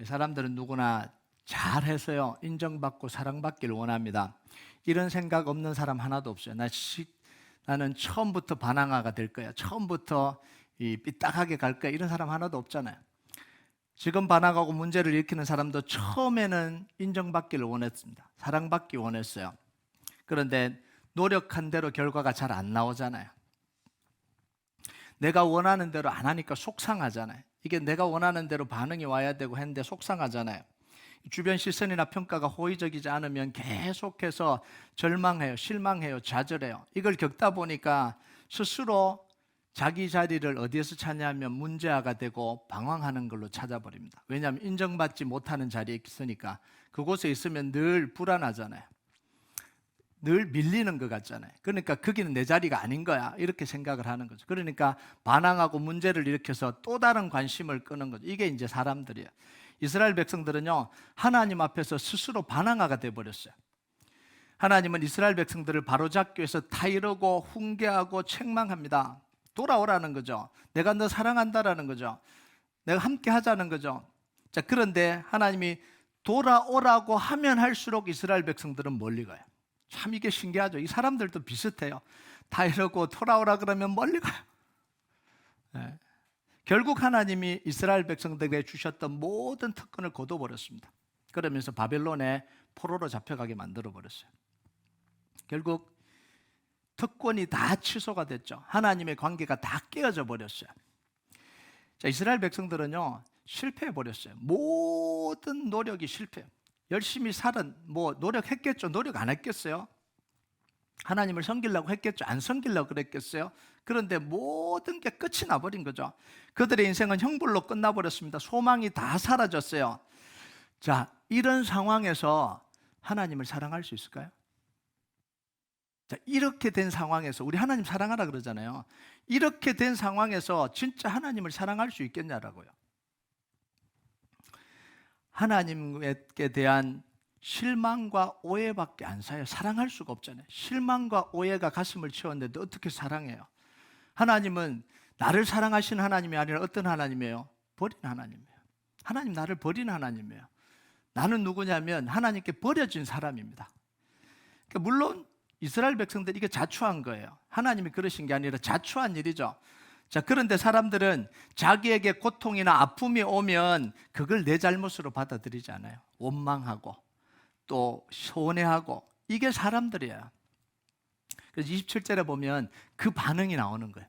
사람들은 누구나 잘해서요 인정받고 사랑받기를 원합니다. 이런 생각 없는 사람 하나도 없어요. 나는 처음부터 반항아가 될 거야. 처음부터 삐딱하게 갈 거야. 이런 사람 하나도 없잖아요. 지금 반항하고 문제를 일으키는 사람도 처음에는 인정받기를 원했습니다. 사랑받기 원했어요. 그런데 노력한 대로 결과가 잘 안 나오잖아요. 내가 원하는 대로 안 하니까 속상하잖아요. 이게 내가 원하는 대로 반응이 와야 되고 했는데 속상하잖아요. 주변 시선이나 평가가 호의적이지 않으면 계속해서 절망해요, 실망해요, 좌절해요. 이걸 겪다 보니까 스스로 자기 자리를 어디에서 찾냐면 문제아가 되고 방황하는 걸로 찾아버립니다. 왜냐하면 인정받지 못하는 자리에 있으니까. 그곳에 있으면 늘 불안하잖아요. 늘 밀리는 것 같잖아요. 그러니까 거기는 내 자리가 아닌 거야 이렇게 생각을 하는 거죠. 그러니까 반항하고 문제를 일으켜서 또 다른 관심을 끄는 거죠. 이게 이제 사람들이에요. 이스라엘 백성들은요 하나님 앞에서 스스로 반항아가 돼버렸어요. 하나님은 이스라엘 백성들을 바로잡기 위해서 타이르고 훈계하고 책망합니다. 돌아오라는 거죠. 내가 너 사랑한다라는 거죠. 내가 함께 하자는 거죠. 자, 그런데 하나님이 돌아오라고 하면 할수록 이스라엘 백성들은 멀리 가요. 참 이게 신기하죠. 이 사람들도 비슷해요. 타이르고 돌아오라 그러면 멀리 가요. 네. 결국 하나님이 이스라엘 백성들에게 주셨던 모든 특권을 거둬버렸습니다. 그러면서 바벨론에 포로로 잡혀가게 만들어버렸어요. 결국 특권이 다 취소가 됐죠. 하나님의 관계가 다 깨어져 버렸어요. 자, 이스라엘 백성들은요 실패해버렸어요. 모든 노력이 실패해요. 열심히 노력했겠죠. 노력 안 했겠어요? 하나님을 섬기려고 했겠죠. 안 섬기려고 그랬겠어요? 그런데 모든 게 끝이 나버린 거죠. 그들의 인생은 형불로 끝나버렸습니다. 소망이 다 사라졌어요. 자, 이런 상황에서 하나님을 사랑할 수 있을까요? 자, 이렇게 된 상황에서 우리 하나님 사랑하라 그러잖아요. 이렇게 된 상황에서 진짜 하나님을 사랑할 수 있겠냐라고요. 하나님께 대한 실망과 오해밖에 안 사요. 사랑할 수가 없잖아요. 실망과 오해가 가슴을 채웠는데 어떻게 사랑해요? 하나님은 나를 사랑하시는 하나님이 아니라 어떤 하나님이에요? 버린 하나님이에요. 하나님 나를 버린 하나님이에요. 나는 누구냐면 하나님께 버려진 사람입니다. 그러니까 물론 이스라엘 백성들이 이게 자초한 거예요. 하나님이 그러신 게 아니라 자초한 일이죠. 자, 그런데 사람들은 자기에게 고통이나 아픔이 오면 그걸 내 잘못으로 받아들이지 않아요. 원망하고 또 서운해하고. 이게 사람들이에요. 그래서 27절에 보면 그 반응이 나오는 거예요.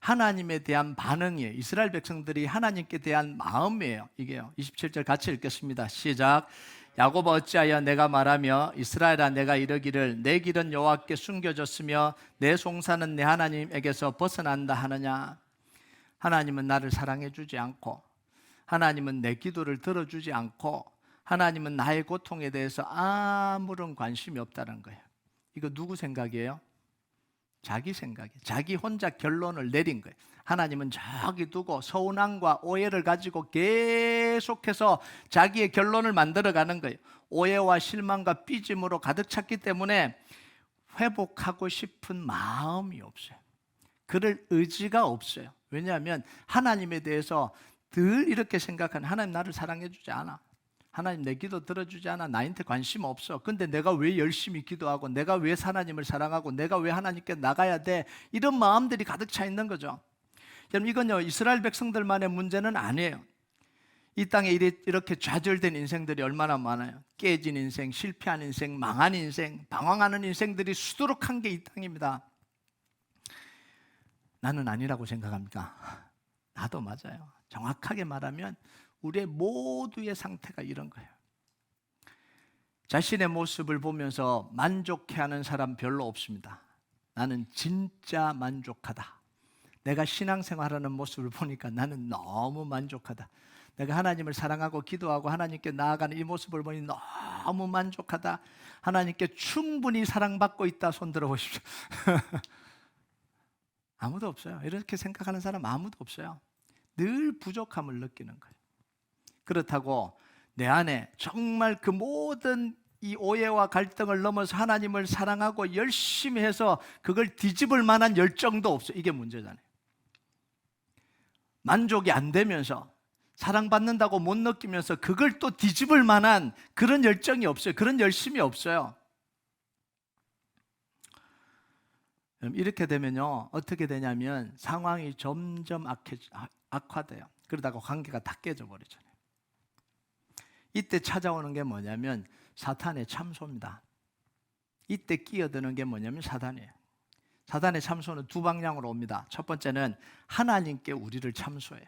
하나님에 대한 반응이에요. 이스라엘 백성들이 하나님께 대한 마음이에요. 이게요. 27절 같이 읽겠습니다. 시작. 야곱아 어찌하여 내가 말하며 이스라엘아 내가 이르기를 내 길은 여호와께 숨겨졌으며 내 송사는 내 하나님에게서 벗어난다 하느냐. 하나님은 나를 사랑해 주지 않고 하나님은 내 기도를 들어주지 않고 하나님은 나의 고통에 대해서 아무런 관심이 없다는 거예요. 이거 누구 생각이에요? 자기 생각이에요. 자기 혼자 결론을 내린 거예요. 하나님은 저기 두고 서운함과 오해를 가지고 계속해서 자기의 결론을 만들어가는 거예요. 오해와 실망과 삐짐으로 가득 찼기 때문에 회복하고 싶은 마음이 없어요. 그럴 의지가 없어요. 왜냐하면 하나님에 대해서 늘 이렇게 생각하는, 하나님 나를 사랑해 주지 않아, 하나님 내 기도 들어주지 않아, 나한테 관심 없어. 근데 내가 왜 열심히 기도하고 내가 왜 하나님을 사랑하고 내가 왜 하나님께 나가야 돼, 이런 마음들이 가득 차 있는 거죠. 여러분, 이건요 이스라엘 백성들만의 문제는 아니에요. 이 땅에 이렇게 좌절된 인생들이 얼마나 많아요. 깨진 인생, 실패한 인생, 망한 인생, 방황하는 인생들이 수두룩한 게 이 땅입니다. 나는 아니라고 생각합니까? 나도 맞아요. 정확하게 말하면 우리의 모두의 상태가 이런 거예요. 자신의 모습을 보면서 만족해하는 사람 별로 없습니다. 나는 진짜 만족하다. 내가 신앙생활하는 모습을 보니까 나는 너무 만족하다. 내가 하나님을 사랑하고 기도하고 하나님께 나아가는 이 모습을 보니 너무 만족하다. 하나님께 충분히 사랑받고 있다. 손 들어보십시오. 아무도 없어요. 이렇게 생각하는 사람 아무도 없어요. 늘 부족함을 느끼는 거예요. 그렇다고 내 안에 정말 그 모든 이 오해와 갈등을 넘어서 하나님을 사랑하고 열심히 해서 그걸 뒤집을 만한 열정도 없어요. 이게 문제잖아요. 만족이 안 되면서 사랑받는다고 못 느끼면서 그걸 또 뒤집을 만한 그런 열정이 없어요. 그런 열심이 없어요. 이렇게 되면요, 어떻게 되냐면 상황이 점점 악화돼요. 그러다가 관계가 다 깨져버리잖아요. 이때 찾아오는 게 뭐냐면 사탄의 참소입니다. 이때 끼어드는 게 뭐냐면 사단이에요. 사단의 참소는 두 방향으로 옵니다. 첫 번째는 하나님께 우리를 참소해요.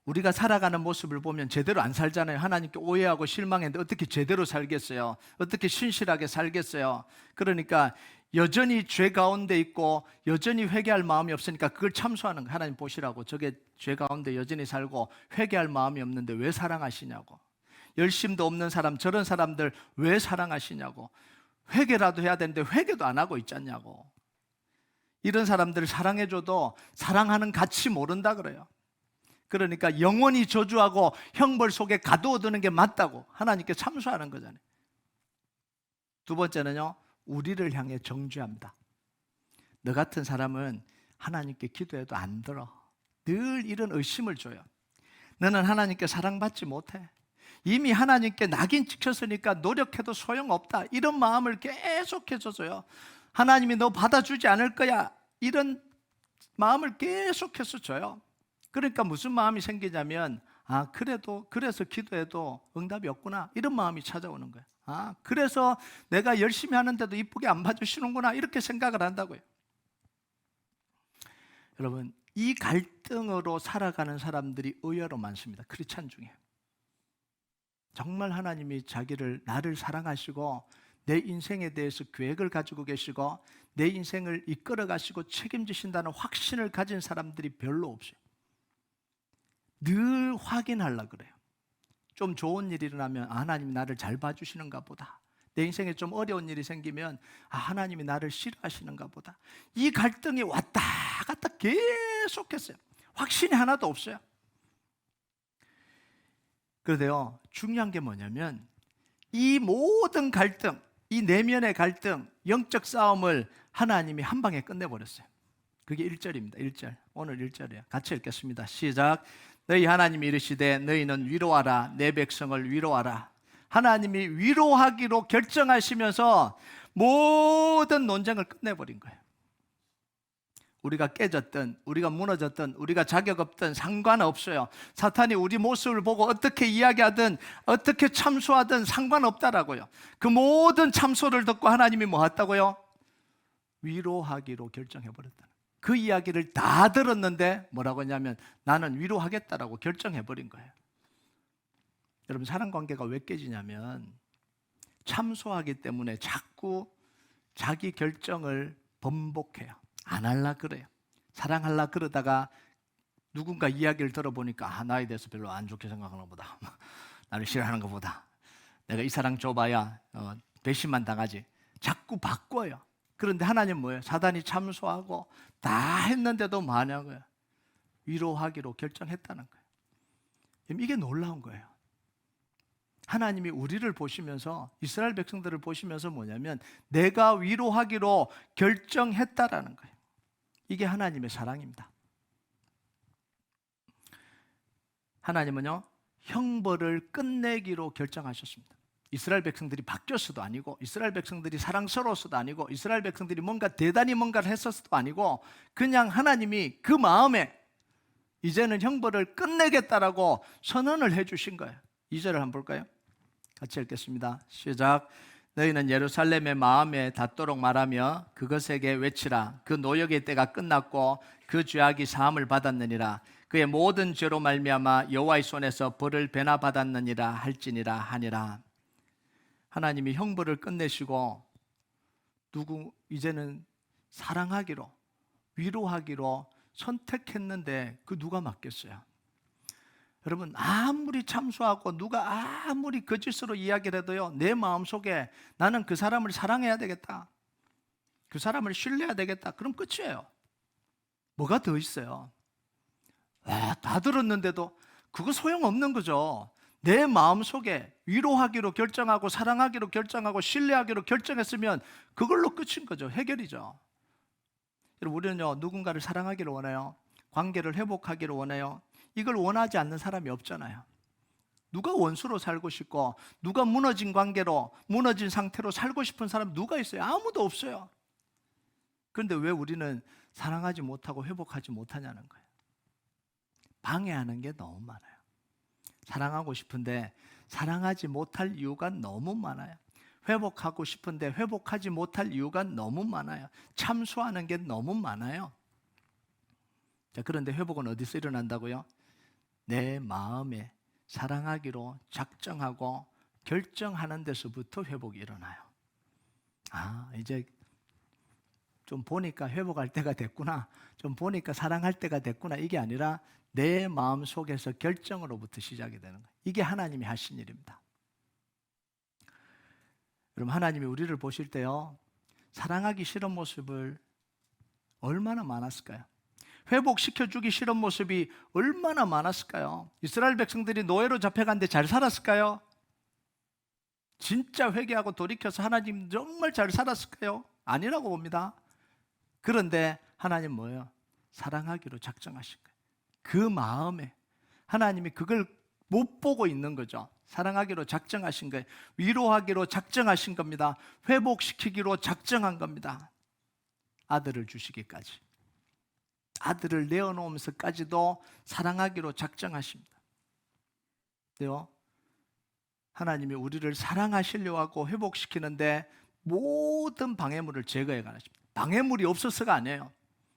우리가 살아가는 모습을 보면 제대로 안 살잖아요. 하나님께 오해하고 실망했는데 어떻게 제대로 살겠어요? 어떻게 신실하게 살겠어요? 그러니까 여전히 죄 가운데 있고 여전히 회개할 마음이 없으니까 그걸 참소하는 거예요. 하나님 보시라고, 저게 죄 가운데 여전히 살고 회개할 마음이 없는데 왜 사랑하시냐고, 열심도 없는 사람, 저런 사람들 왜 사랑하시냐고, 회개라도 해야 되는데 회개도 안 하고 있잖냐고. 이런 사람들을 사랑해줘도 사랑하는 가치 모른다 그래요. 그러니까 영원히 저주하고 형벌 속에 가두어두는 게 맞다고 하나님께 참소하는 거잖아요. 두 번째는요, 우리를 향해 정죄합니다. 너 같은 사람은 하나님께 기도해도 안 들어. 늘 이런 의심을 줘요. 너는 하나님께 사랑받지 못해. 이미 하나님께 낙인 찍혔으니까 노력해도 소용없다. 이런 마음을 계속해 줘서요, 하나님이 너 받아주지 않을 거야. 이런 마음을 계속해서 줘요. 그러니까 무슨 마음이 생기냐면, 그래서 기도해도 응답이 없구나, 이런 마음이 찾아오는 거예요. 그래서 내가 열심히 하는데도 이쁘게 안 봐주시는구나, 이렇게 생각을 한다고요. 여러분, 이 갈등으로 살아가는 사람들이 의외로 많습니다. 크리스찬 중에. 정말 하나님이 나를 사랑하시고 내 인생에 대해서 계획을 가지고 계시고 내 인생을 이끌어 가시고 책임지신다는 확신을 가진 사람들이 별로 없어요. 늘 확인하려고 그래요. 좀 좋은 일이 일어나면 하나님이 나를 잘 봐주시는가 보다. 내 인생에 좀 어려운 일이 생기면 하나님이 나를 싫어하시는가 보다. 이 갈등이 왔다 갔다 계속했어요. 확신이 하나도 없어요. 그런데요, 중요한 게 뭐냐면 이 모든 갈등, 이 내면의 갈등, 영적 싸움을 하나님이 한 방에 끝내버렸어요. 그게 1절입니다. 1절. 오늘 1절이에요. 같이 읽겠습니다. 시작. 너희 하나님이 이르시되 너희는 위로하라. 내 백성을 위로하라. 하나님이 위로하기로 결정하시면서 모든 논쟁을 끝내버린 거예요. 우리가 깨졌든 우리가 무너졌든 우리가 자격 없든 상관없어요. 사탄이 우리 모습을 보고 어떻게 이야기하든 어떻게 참소하든 상관없다라고요. 그 모든 참소를 듣고 하나님이 뭐 했다고요? 위로하기로 결정해버렸다. 그 이야기를 다 들었는데 뭐라고 했냐면 나는 위로하겠다라고 결정해버린 거예요. 여러분, 사랑관계가 왜 깨지냐면 참소하기 때문에 자꾸 자기 결정을 번복해요. 안 할라 그래요. 사랑할라 그러다가 누군가 이야기를 들어보니까 나에 대해서 별로 안 좋게 생각하는 것보다 나를 싫어하는 것보다 내가 이 사랑 줘봐야 배신만 당하지. 자꾸 바꿔요. 그런데 하나님 뭐예요? 사단이 참소하고 다 했는데도 뭐 하냐고요? 위로하기로 결정했다는 거예요. 이게 놀라운 거예요. 하나님이 우리를 보시면서, 이스라엘 백성들을 보시면서 뭐냐면 내가 위로하기로 결정했다라는 거예요. 이게 하나님의 사랑입니다. 하나님은요, 형벌을 끝내기로 결정하셨습니다. 이스라엘 백성들이 바뀌었어도 아니고, 이스라엘 백성들이 사랑스러웠어도 아니고, 이스라엘 백성들이 대단히 뭔가를 했었어도 아니고, 그냥 하나님이 그 마음에 이제는 형벌을 끝내겠다라고 선언을 해주신 거예요. 2절을 한번 볼까요? 같이 읽겠습니다. 시작. 너희는 예루살렘의 마음에 닿도록 말하며 그것에게 외치라. 그 노역의 때가 끝났고 그 죄악이 사함을 받았느니라. 그의 모든 죄로 말미암아 여호와의 손에서 벌을 배나 받았느니라 할지니라 하니라. 하나님이 형벌을 끝내시고 이제는 사랑하기로, 위로하기로 선택했는데 그 누가 맞겠어요? 여러분, 아무리 참소하고 누가 아무리 거짓으로 이야기를 해도요, 내 마음속에 나는 그 사람을 사랑해야 되겠다, 그 사람을 신뢰해야 되겠다, 그럼 끝이에요. 뭐가 더 있어요? 다 들었는데도 그거 소용없는 거죠. 내 마음속에 위로하기로 결정하고 사랑하기로 결정하고 신뢰하기로 결정했으면 그걸로 끝인 거죠. 해결이죠. 여러분, 우리는요, 누군가를 사랑하기를 원해요. 관계를 회복하기를 원해요. 이걸 원하지 않는 사람이 없잖아요. 누가 원수로 살고 싶고 누가 무너진 관계로 무너진 상태로 살고 싶은 사람 누가 있어요? 아무도 없어요. 그런데 왜 우리는 사랑하지 못하고 회복하지 못하냐는 거예요. 방해하는 게 너무 많아요. 사랑하고 싶은데 사랑하지 못할 이유가 너무 많아요. 회복하고 싶은데 회복하지 못할 이유가 너무 많아요. 참소하는 게 너무 많아요. 자, 그런데 회복은 어디서 일어난다고요? 내 마음에 사랑하기로 작정하고 결정하는 데서부터 회복이 일어나요. 이제 좀 보니까 회복할 때가 됐구나, 좀 보니까 사랑할 때가 됐구나, 이게 아니라 내 마음 속에서 결정으로부터 시작이 되는 거예요. 이게 하나님이 하신 일입니다. 여러분, 하나님이 우리를 보실 때요, 사랑하기 싫은 모습을 얼마나 많았을까요? 회복시켜주기 싫은 모습이 얼마나 많았을까요? 이스라엘 백성들이 노예로 잡혀갔는데 잘 살았을까요? 진짜 회개하고 돌이켜서 하나님 정말 잘 살았을까요? 아니라고 봅니다. 그런데 하나님 뭐예요? 사랑하기로 작정하신 거예요. 그 마음에 하나님이 그걸 못 보고 있는 거죠. 사랑하기로 작정하신 거예요. 위로하기로 작정하신 겁니다. 회복시키기로 작정한 겁니다. 아들을 주시기까지, 아들을 내어놓으면서까지도 사랑하기로 작정하십니다. 그래요? 하나님이 우리를 사랑하시려고 하고 회복시키는데 모든 방해물을 제거해 가십니다. 방해물이 없어서가 아니에요.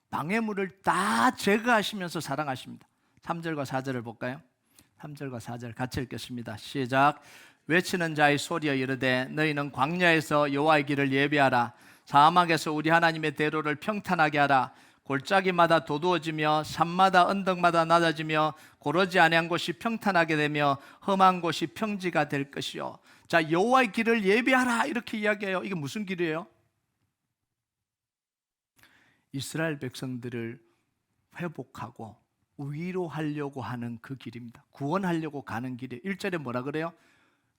방해물을 다 제거하시면서 사랑하십니다. 3절과 4절을 볼까요? 3절과 4절 같이 읽겠습니다. 시작. 외치는 자의 소리여 이르되 너희는 광야에서 여호와의 길을 예비하라. 사막에서 우리 하나님의 대로를 평탄하게 하라. 골짜기마다 도두어지며 산마다 언덕마다 낮아지며 고르지 아니한 곳이 평탄하게 되며 험한 곳이 평지가 될 것이요. 자, 여호와의 길을 예비하라 이렇게 이야기해요. 이게 무슨 길이에요? 이스라엘 백성들을 회복하고 위로하려고 하는 그 길입니다. 구원하려고 가는 길이에요. 1절에 뭐라 그래요?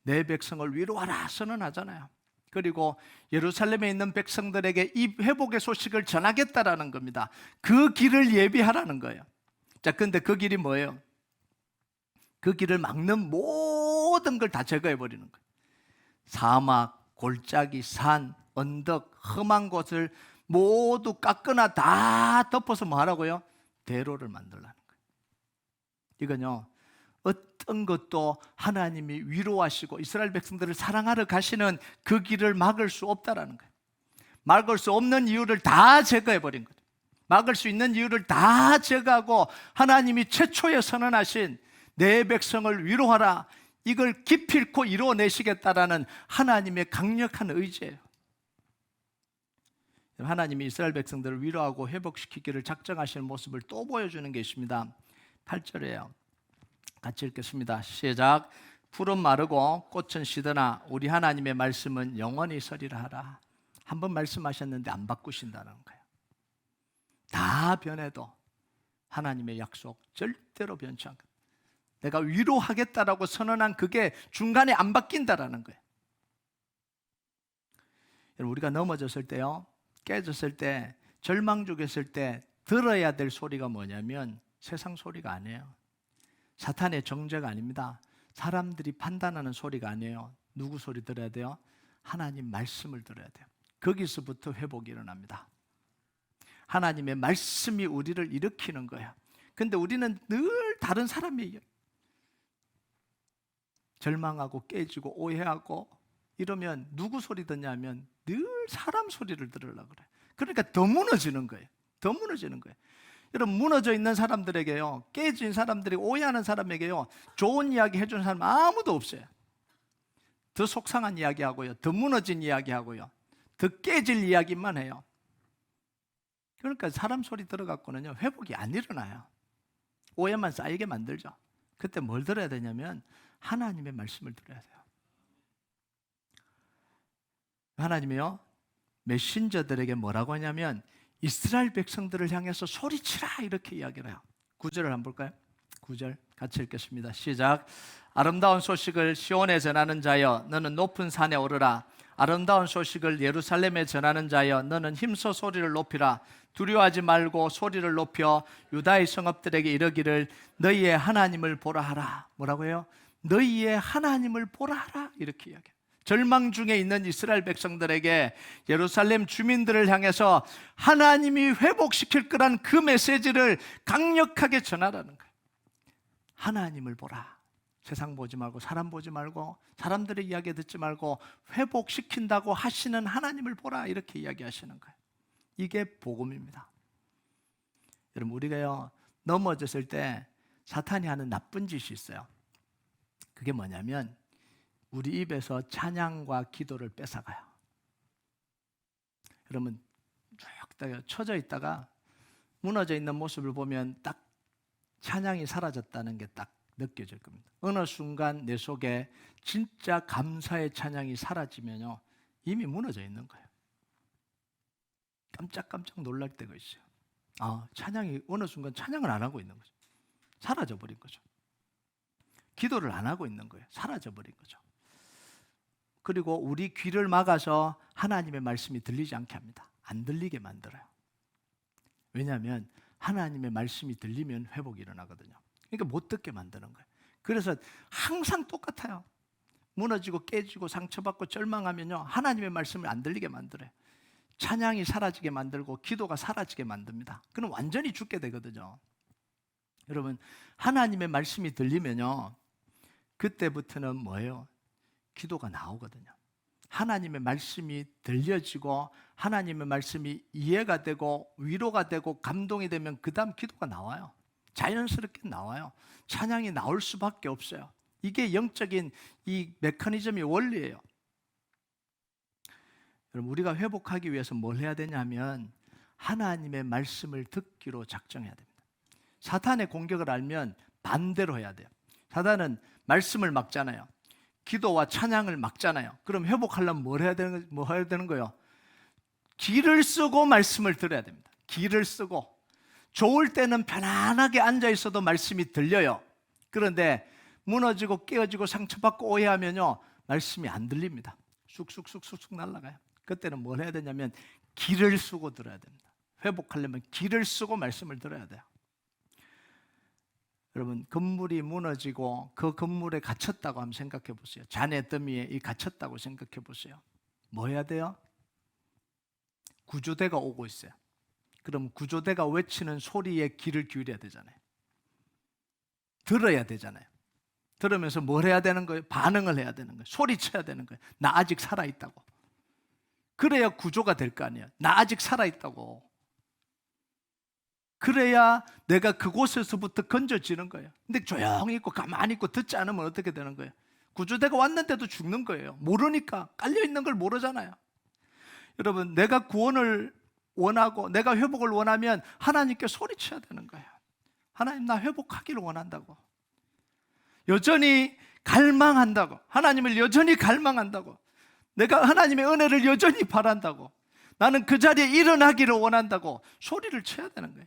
내 백성을 위로하라 선언하잖아요. 그리고 예루살렘에 있는 백성들에게 이 회복의 소식을 전하겠다라는 겁니다. 그 길을 예비하라는 거예요. 자, 근데 그 길이 뭐예요? 그 길을 막는 모든 걸 다 제거해 버리는 거예요. 사막, 골짜기, 산, 언덕, 험한 곳을 모두 깎거나 다 덮어서 뭐 하라고요? 대로를 만들라는 거예요. 이건요, 어떤 것도 하나님이 위로하시고 이스라엘 백성들을 사랑하러 가시는 그 길을 막을 수 없다라는 거예요. 막을 수 없는 이유를 다 제거해 버린 거예요. 막을 수 있는 이유를 다 제거하고 하나님이 최초에 선언하신 내 백성을 위로하라, 이걸 기필코 이루어내시겠다라는 하나님의 강력한 의지예요. 하나님이 이스라엘 백성들을 위로하고 회복시키기를 작정하시는 모습을 또 보여주는 게 있습니다. 8절이에요. 같이 읽겠습니다. 시작. 풀은 마르고 꽃은 시드나 우리 하나님의 말씀은 영원히 서리라 하라. 한번 말씀하셨는데 안 바꾸신다는 거예요. 다 변해도 하나님의 약속 절대로 변치 않거든요. 내가 위로하겠다라고 선언한 그게 중간에 안 바뀐다라는 거예요. 여러분, 우리가 넘어졌을 때요, 깨졌을 때, 절망 중했을 때 들어야 될 소리가 뭐냐면 세상 소리가 아니에요. 사탄의 정죄가 아닙니다. 사람들이 판단하는 소리가 아니에요. 누구 소리 들어야 돼요? 하나님 말씀을 들어야 돼요. 거기서부터 회복이 일어납니다. 하나님의 말씀이 우리를 일으키는 거예요. 근데 우리는 늘 다른 사람이에요. 절망하고 깨지고 오해하고 이러면 누구 소리 듣냐면 늘 사람 소리를 들으려고 그래요. 그러니까 더 무너지는 거예요. 더 무너지는 거예요. 여러분, 무너져 있는 사람들에게요, 깨진 사람들이 오해하는 사람에게요, 좋은 이야기 해주는 사람 아무도 없어요. 더 속상한 이야기하고요, 더 무너진 이야기하고요, 더 깨질 이야기만 해요. 그러니까 사람 소리 들어갖고는요, 회복이 안 일어나요. 오해만 쌓이게 만들죠. 그때 뭘 들어야 되냐면 하나님의 말씀을 들어야 돼요. 하나님이요, 메신저들에게 뭐라고 하냐면 이스라엘 백성들을 향해서 소리치라 이렇게 이야기를 해요. 9절을 한번 볼까요? 9절 같이 읽겠습니다. 시작. 아름다운 소식을 시온에 전하는 자여 너는 높은 산에 오르라. 아름다운 소식을 예루살렘에 전하는 자여, 너는 힘써 소리를 높이라. 두려워하지 말고 소리를 높여 유다의 성읍들에게 이르기를 너희의 하나님을 보라 하라. 뭐라고 해요? 너희의 하나님을 보라 하라. 이렇게 이야기해요. 절망 중에 있는 이스라엘 백성들에게, 예루살렘 주민들을 향해서 하나님이 회복시킬 거란 그 메시지를 강력하게 전하라는 거예요. 하나님을 보라. 세상 보지 말고, 사람 보지 말고, 사람들의 이야기 듣지 말고 회복시킨다고 하시는 하나님을 보라. 이렇게 이야기하시는 거예요. 이게 복음입니다. 여러분, 우리가요, 넘어졌을 때 사탄이 하는 나쁜 짓이 있어요. 그게 뭐냐면 우리 입에서 찬양과 기도를 뺏어가요. 여러분, 쭉 처져 있다가 무너져 있는 모습을 보면 딱 찬양이 사라졌다는 게 딱 느껴질 겁니다. 어느 순간 내 속에 진짜 감사의 찬양이 사라지면요, 이미 무너져 있는 거예요. 깜짝깜짝 놀랄 때가 있어요. 찬양이 어느 순간 찬양을 안 하고 있는 거죠. 사라져버린 거죠. 기도를 안 하고 있는 거예요. 사라져버린 거죠. 그리고 우리 귀를 막아서 하나님의 말씀이 들리지 않게 합니다. 안 들리게 만들어요. 왜냐하면 하나님의 말씀이 들리면 회복이 일어나거든요. 그러니까 못 듣게 만드는 거예요. 그래서 항상 똑같아요. 무너지고 깨지고 상처받고 절망하면요, 하나님의 말씀을 안 들리게 만들어요. 찬양이 사라지게 만들고 기도가 사라지게 만듭니다. 그럼 완전히 죽게 되거든요. 여러분, 하나님의 말씀이 들리면요, 그때부터는 뭐예요? 기도가 나오거든요. 하나님의 말씀이 들려지고 하나님의 말씀이 이해가 되고 위로가 되고 감동이 되면 그 다음 기도가 나와요. 자연스럽게 나와요. 찬양이 나올 수밖에 없어요. 이게 영적인 이 메커니즘의 원리예요. 여러분, 우리가 회복하기 위해서 뭘 해야 되냐면 하나님의 말씀을 듣기로 작정해야 됩니다. 사탄의 공격을 알면 반대로 해야 돼요. 사탄은 말씀을 막잖아요. 기도와 찬양을 막잖아요. 그럼 회복하려면 뭐 해야 되는 거예요? 기를 쓰고 말씀을 들어야 됩니다. 기를 쓰고. 좋을 때는 편안하게 앉아 있어도 말씀이 들려요. 그런데 무너지고 깨어지고 상처받고 오해하면요, 말씀이 안 들립니다. 쑥쑥쑥쑥 날아가요. 그때는 뭘 해야 되냐면 기를 쓰고 들어야 됩니다. 회복하려면 기를 쓰고 말씀을 들어야 돼요. 여러분, 건물이 무너지고 그 건물에 갇혔다고 한번 생각해 보세요. 잔해 더미에 갇혔다고 생각해 보세요. 뭐 해야 돼요? 구조대가 오고 있어요. 그럼 구조대가 외치는 소리에 귀를 기울여야 되잖아요. 들어야 되잖아요. 들으면서 뭘 해야 되는 거예요? 반응을 해야 되는 거예요. 소리쳐야 되는 거예요. 나 아직 살아있다고. 그래야 구조가 될 거 아니에요. 나 아직 살아있다고. 그래야 내가 그곳에서부터 건져지는 거예요. 근데 조용히 있고 가만히 있고 듣지 않으면 어떻게 되는 거예요? 구조대가 왔는데도 죽는 거예요. 모르니까. 깔려있는 걸 모르잖아요. 여러분, 내가 구원을 원하고 내가 회복을 원하면 하나님께 소리쳐야 되는 거예요. 하나님, 나 회복하기를 원한다고. 여전히 갈망한다고. 하나님을 여전히 갈망한다고. 내가 하나님의 은혜를 여전히 바란다고. 나는 그 자리에 일어나기를 원한다고 소리를 쳐야 되는 거예요.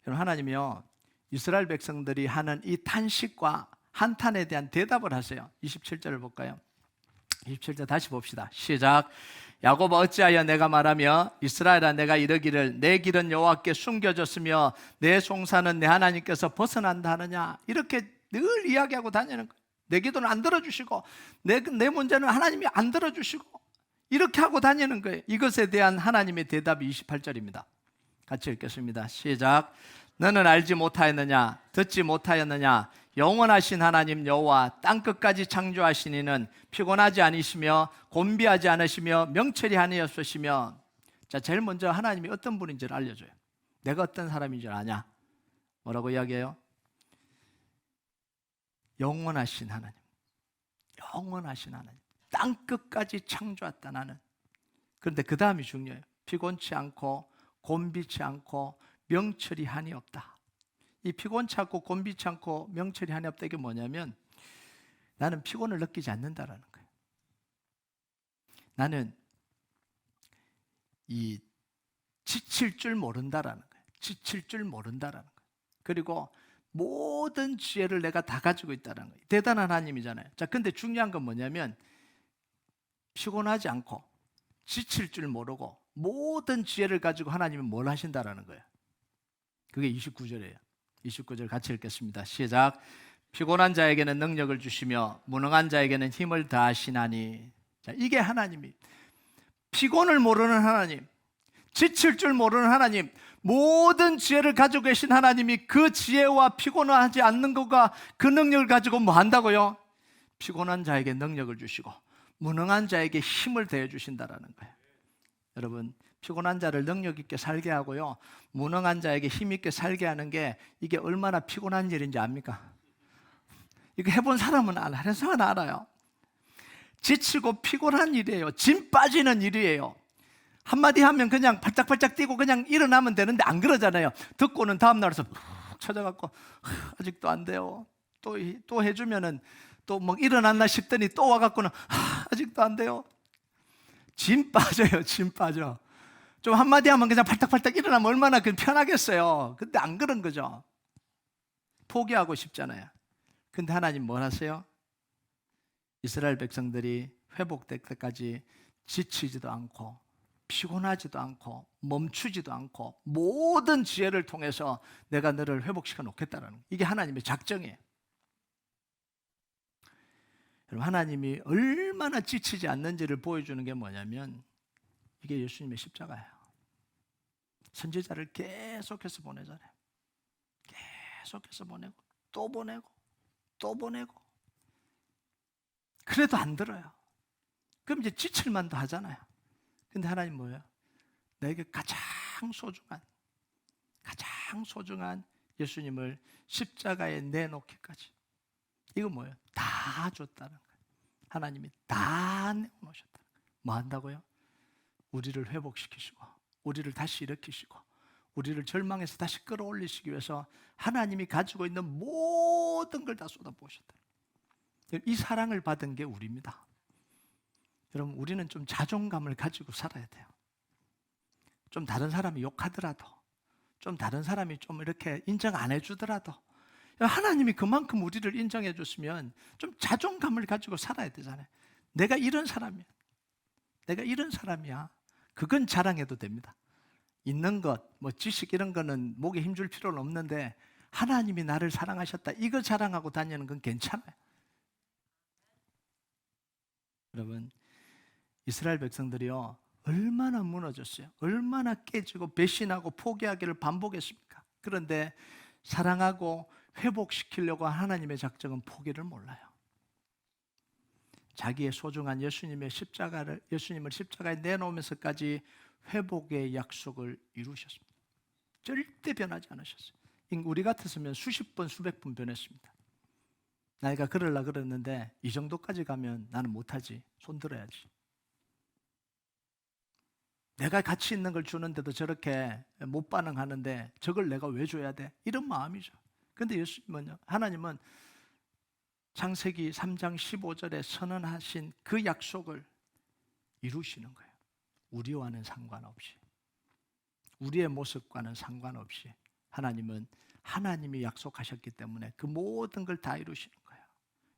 여러분, 하나님이요, 이스라엘 백성들이 하는 이 탄식과 한탄에 대한 대답을 하세요. 27절을 볼까요? 27절 다시 봅시다. 시작. 야곱아, 어찌하여 내가 말하며 이스라엘아 내가 이르기를 내 길은 여호와께 숨겨졌으며 내 송사는 내 하나님께서 벗어난다 하느냐. 이렇게 늘 이야기하고 다니는 거예요. 내 기도는 안 들어주시고 내 문제는 하나님이 안 들어주시고 이렇게 하고 다니는 거예요. 이것에 대한 하나님의 대답이 28절입니다. 같이 읽겠습니다. 시작. 너는 알지 못하였느냐? 듣지 못하였느냐? 영원하신 하나님 여호와 땅끝까지 창조하신 이는 피곤하지 않으시며 곤비하지 않으시며 명철이 아니었으시며. 자, 제일 먼저 하나님이 어떤 분인지를 알려줘요. 내가 어떤 사람인 줄 아냐? 뭐라고 이야기해요? 영원하신 하나님. 영원하신 하나님. 땅끝까지 창조했다 나는. 그런데 그 다음이 중요해요. 피곤치 않고 곤비치 않고 명철이 한이 없다. 이 피곤치 않고 곤비치 않고 명철이 한이 없다, 이게 뭐냐면 나는 피곤을 느끼지 않는다라는 거예요. 나는 이 지칠 줄 모른다라는 거예요. 지칠 줄 모른다라는 거예요. 그리고 모든 지혜를 내가 다 가지고 있다는 거예요. 대단한 하나님이잖아요. 자, 근데 중요한 건 뭐냐면 피곤하지 않고 지칠 줄 모르고 모든 지혜를 가지고 하나님이 뭘 하신다라는 거예요. 그게 29절이에요. 29절 같이 읽겠습니다. 시작. 피곤한 자에게는 능력을 주시며 무능한 자에게는 힘을 다하시나니. 자, 이게 하나님이 피곤을 모르는 하나님, 지칠 줄 모르는 하나님, 모든 지혜를 가지고 계신 하나님이 그 지혜와 피곤하지 않는 것과 그 능력을 가지고 뭐 한다고요? 피곤한 자에게 능력을 주시고 무능한 자에게 힘을 더해 주신다라는 거예요. 여러분, 피곤한 자를 능력 있게 살게 하고요, 무능한 자에게 힘 있게 살게 하는 게 이게 얼마나 피곤한 일인지 압니까? 이거 해본 사람은 알아. 해본 사람은 알아요. 지치고 피곤한 일이에요. 짐 빠지는 일이에요. 한마디 하면 그냥 발짝발짝 뛰고 그냥 일어나면 되는데 안 그러잖아요. 듣고는 다음날에서 푹 찾아갖고 아직도 안 돼요. 또 해주면은 또 뭐 일어났나 싶더니 또 와갖고는 아직도 안 돼요. 짐 빠져요. 짐 빠져. 좀 한마디 하면 그냥 발딱발딱 일어나면 얼마나 편하겠어요. 근데 안 그런 거죠. 포기하고 싶잖아요. 근데 하나님 뭘 하세요? 이스라엘 백성들이 회복될 때까지 지치지도 않고 피곤하지도 않고 멈추지도 않고 모든 지혜를 통해서 내가 너를 회복시켜 놓겠다는 거예요. 이게 하나님의 작정이에요. 여러분, 하나님이 얼마나 지치지 않는지를 보여주는 게 뭐냐면 이게 예수님의 십자가예요. 선지자를 계속해서 보내잖아요. 계속해서 보내고 또 보내고 또 보내고. 그래도 안 들어요. 그럼 이제 지칠만도 하잖아요. 근데 하나님 뭐예요? 나에게 가장 소중한 예수님을 십자가에 내놓기까지. 이거 뭐예요? 다 줬다는 거예요. 하나님이 다 내놓으셨다는 거예요. 뭐 한다고요? 우리를 회복시키시고 우리를 다시 일으키시고 우리를 절망에서 다시 끌어올리시기 위해서 하나님이 가지고 있는 모든 걸 다 쏟아부으셨다. 이 사랑을 받은 게 우리입니다. 여러분, 우리는 좀 자존감을 가지고 살아야 돼요. 좀 다른 사람이 욕하더라도, 좀 다른 사람이 좀 이렇게 인정 안 해주더라도 하나님이 그만큼 우리를 인정해 줬으면 좀 자존감을 가지고 살아야 되잖아요. 내가 이런 사람이야. 내가 이런 사람이야. 그건 자랑해도 됩니다. 있는 것, 뭐 지식 이런 거는 목에 힘줄 필요는 없는데 하나님이 나를 사랑하셨다, 이거 자랑하고 다니는 건 괜찮아요. 여러분, 이스라엘 백성들이요, 얼마나 무너졌어요. 얼마나 깨지고 배신하고 포기하기를 반복했습니까? 그런데 사랑하고 회복시키려고 하나님의 작정은 포기를 몰라요. 자기의 소중한 예수님을 십자가에 내놓으면서까지 회복의 약속을 이루셨습니다. 절대 변하지 않으셨어요. 우리 같았으면 수십 번, 수백 번 변했습니다. 나이가 그러려고 그랬는데 이 정도까지 가면 나는 못하지. 손 들어야지. 내가 가치 있는 걸 주는데도 저렇게 못 반응하는데 저걸 내가 왜 줘야 돼? 이런 마음이죠. 그런데 예수님은요, 하나님은 창세기 3장 15절에 선언하신 그 약속을 이루시는 거예요. 우리와는 상관없이, 우리의 모습과는 상관없이 하나님은 하나님이 약속하셨기 때문에 그 모든 걸 다 이루시는 거예요.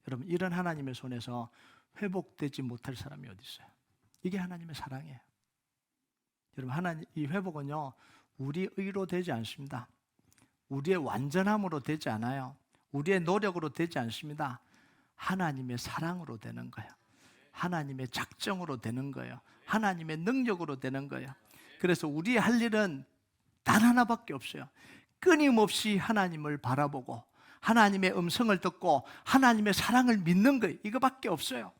여러분, 이런 하나님의 손에서 회복되지 못할 사람이 어디 있어요? 이게 하나님의 사랑이에요. 여러분, 이 회복은요, 우리 의로 되지 않습니다. 우리의 완전함으로 되지 않아요. 우리의 노력으로 되지 않습니다. 하나님의 사랑으로 되는 거예요. 하나님의 작정으로 되는 거예요. 하나님의 능력으로 되는 거예요. 그래서 우리 할 일은 단 하나밖에 없어요. 끊임없이 하나님을 바라보고 하나님의 음성을 듣고 하나님의 사랑을 믿는 거예요. 이거밖에 없어요.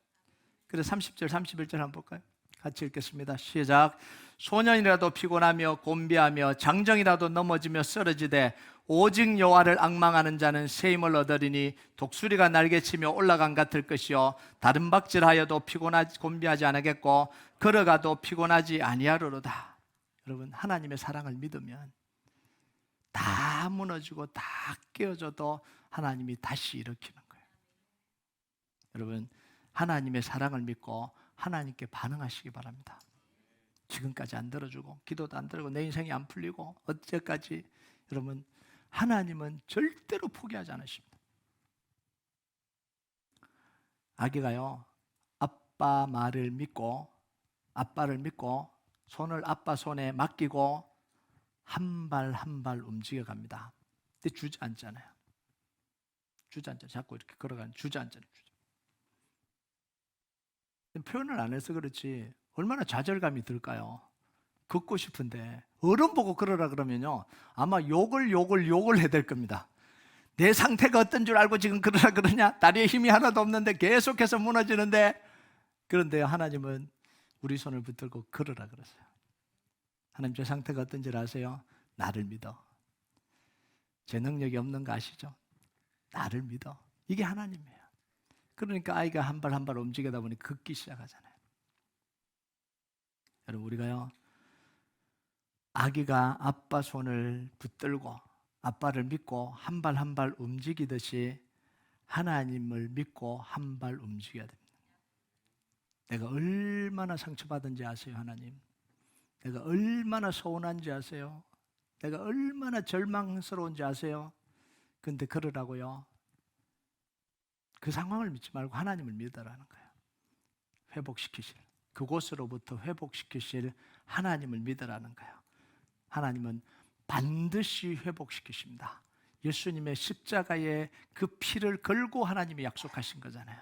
그래서 30절 31절 한번 볼까요? 같이 읽겠습니다. 시작. 소년이라도 피곤하며 곤비하며 장정이라도 넘어지며 쓰러지되 오직 여호와를 앙망하는 자는 새 힘을 얻으리니 독수리가 날개치며 올라간 같을 것이요 다른 박질하여도 곤비하지 않겠고 걸어가도 피곤하지 아니하리로다. 여러분, 하나님의 사랑을 믿으면 다 무너지고 다 깨어져도 하나님이 다시 일으키는 거예요. 여러분, 하나님의 사랑을 믿고 하나님께 반응하시기 바랍니다. 지금까지 안 들어주고 기도도 안 들어주고 내 인생이 안 풀리고 어째까지, 여러분, 하나님은 절대로 포기하지 않으십니다. 아기가요, 아빠 말을 믿고, 아빠를 믿고 손을 아빠 손에 맡기고 한 발 한 발 움직여 갑니다. 근데 주저앉잖아요. 주저앉아. 자꾸 이렇게 걸어가는 주저앉잖아요. 표현을 안 해서 그렇지 얼마나 좌절감이 들까요? 걷고 싶은데 어른 보고 걸으라 그러면요 아마 욕을 해야 될 겁니다. 내 상태가 어떤 줄 알고 지금 그러라 그러냐? 다리에 힘이 하나도 없는데 계속해서 무너지는데. 그런데 하나님은 우리 손을 붙들고 걸으라 그러세요. 하나님, 제 상태가 어떤 줄 아세요? 나를 믿어. 제 능력이 없는 거 아시죠? 나를 믿어. 이게 하나님이에요. 그러니까 아이가 한 발 한 발 움직이다 보니 걷기 시작하잖아요. 여러분, 우리가요 아기가 아빠 손을 붙들고 아빠를 믿고 한 발 한 발 움직이듯이 하나님을 믿고 한 발 움직여야 됩니다. 내가 얼마나 상처받은지 아세요, 하나님? 내가 얼마나 서운한지 아세요? 내가 얼마나 절망스러운지 아세요? 근데 그러라고요. 그 상황을 믿지 말고 하나님을 믿으라는 거예요. 회복시키실, 그곳으로부터 회복시키실 하나님을 믿으라는 거예요. 하나님은 반드시 회복시키십니다. 예수님의 십자가에 그 피를 걸고 하나님이 약속하신 거잖아요.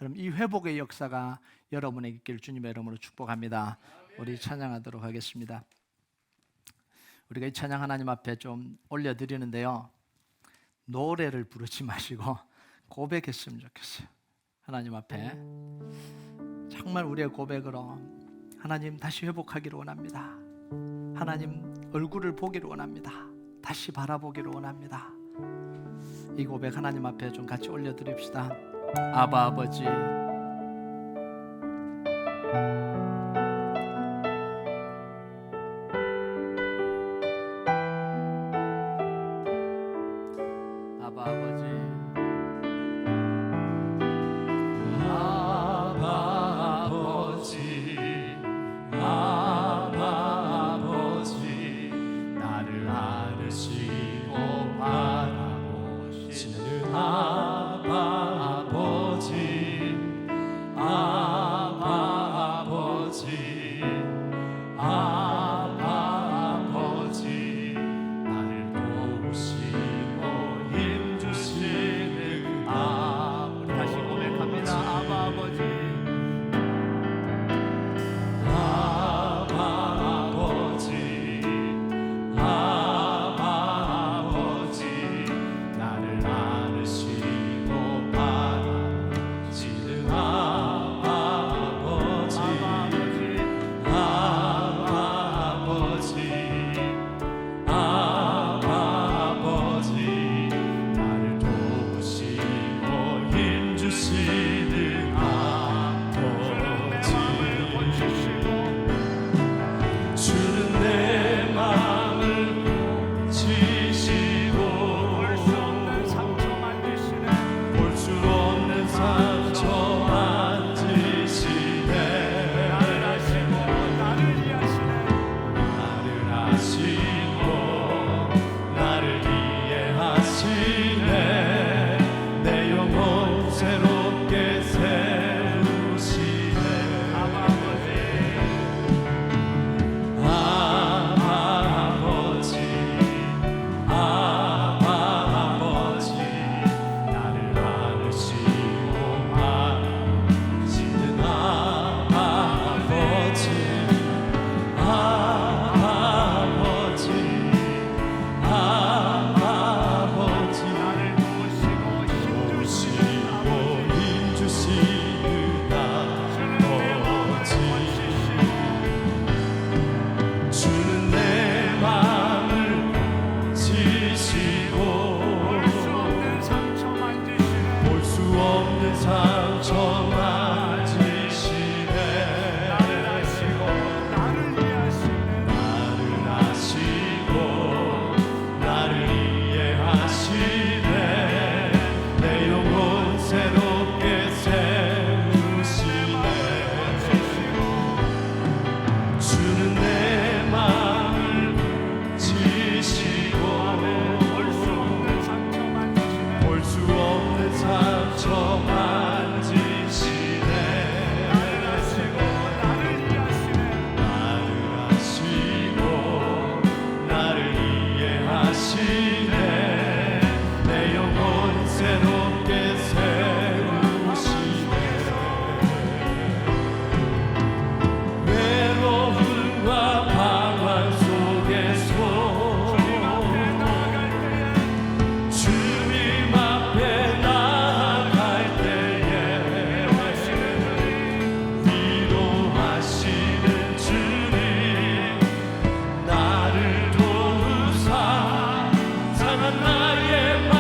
여러분, 이 회복의 역사가 여러분에게 있기를 주님의 이름으로 축복합니다. 우리 찬양하도록 하겠습니다. 우리가 이 찬양 하나님 앞에 좀 올려드리는데요, 노래를 부르지 마시고 고백했으면 좋겠어요. 하나님 앞에 정말 우리의 고백으로 하나님 다시 회복하기를 원합니다. 하나님 얼굴을 보기를 원합니다. 다시 바라보기를 원합니다. 이 고백 하나님 앞에 좀 같이 올려드립시다. 아바 아버지, 아바 아버지, 아바 아버지, 아바 아버지, 나를 안으시고 바라보시는 아바 아버지, 아바 아버지. 나의